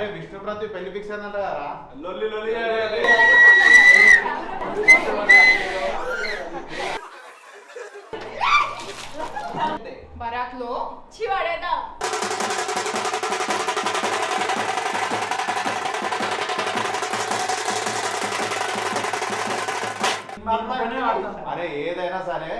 అరే విష్ణుప్రతి పెళ్లి ఫిక్స్ అన్నట్టు కదా లొల్లి లొల్లి బరాక్ లో చివాడేదా అరే ఏదైనా సరే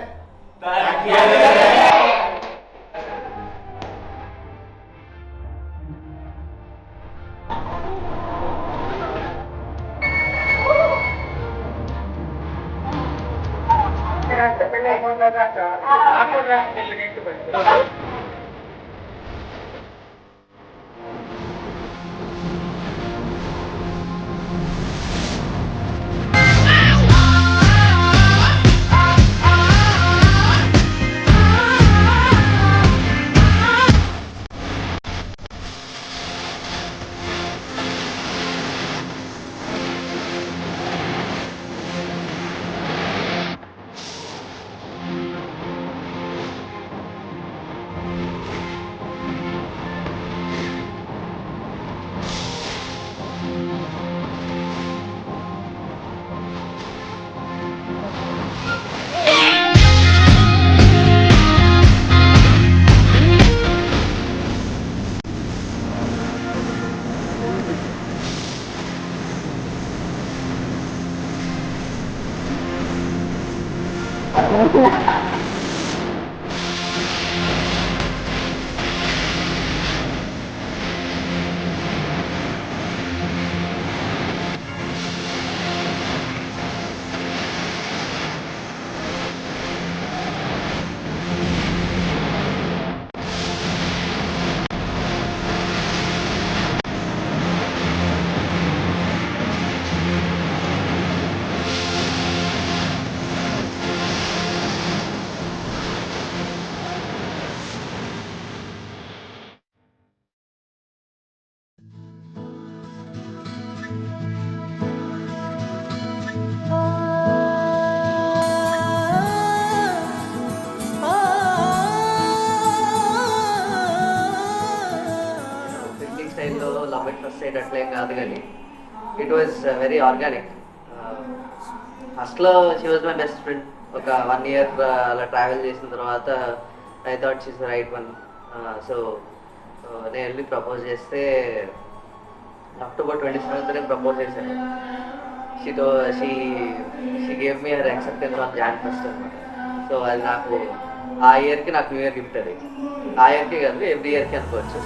స్టైల్లో లవ్ ఎట్ ఫస్ట్ సైట్ అట్లేం కాదు కానీ ఇట్ వాజ్ వెరీ ఆర్గానిక్. ఫస్ట్లో she was my best friend. ఒక 1 year అలా ట్రావెల్ చేసిన తర్వాత I thought she's right one. So నేను వెళ్ళి ప్రపోజ్ చేస్తే October 27th నేను ప్రపోజ్ చేశాను. She gave me her acceptance on Jan 1st అనమాట. సో అది నాకు ఆ ఇయర్కి నాకు న్యూ ఇయర్ గిఫ్ట్. అది ఆ ఇయర్కి కాదు, ఎవ్రీ ఇయర్కి అనుకోవచ్చు.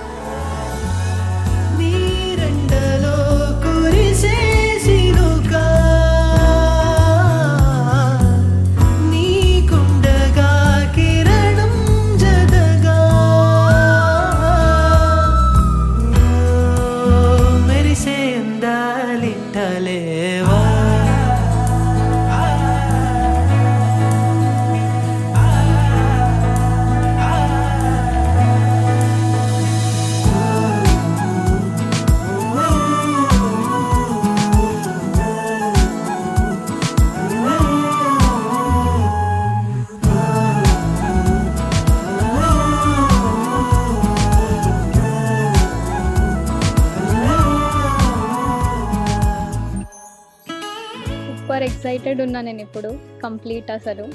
సూపర్ ఎక్సైటెడ్ ఉన్నా నేను ఇప్పుడు కంప్లీట్. అసలు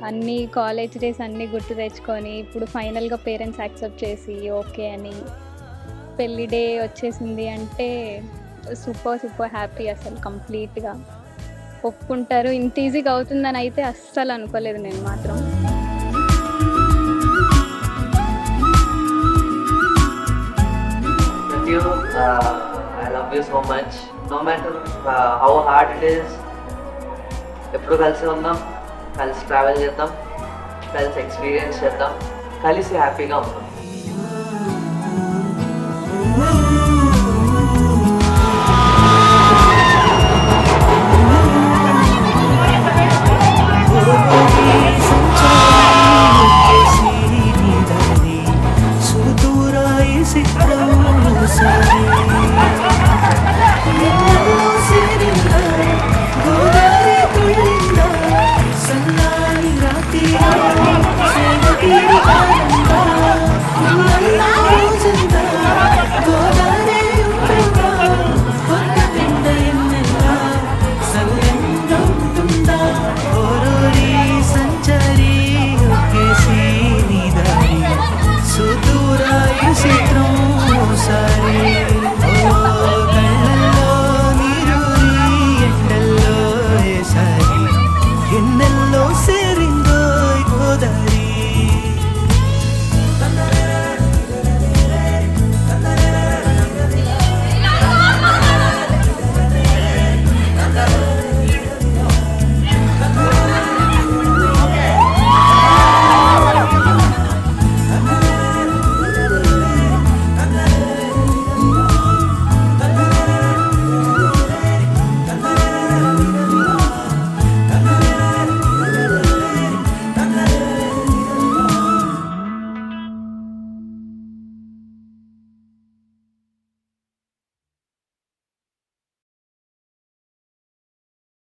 అన్ని కాలేజ్ డేస్ అన్నీ గుర్తు తెచ్చుకొని ఇప్పుడు ఫైనల్గా పేరెంట్స్ యాక్సెప్ట్ చేసి ఓకే అని పెళ్ళి డే వచ్చేసింది అంటే సూపర్ హ్యాపీ. అసలు కంప్లీట్గా ఒప్పుకుంటారు, ఇంత ఈజీగా అవుతుందని అయితే అస్సలు అనుకోలేదు నేను మాత్రం. I love you so much. No matter how hard it is, ఎప్పుడు కలిసి ఉందాం, కలిసి ట్రావెల్ చేద్దాం, కలిసి ఎక్స్పీరియన్స్ చేద్దాం, కలిసి హ్యాపీగా ఉందాం.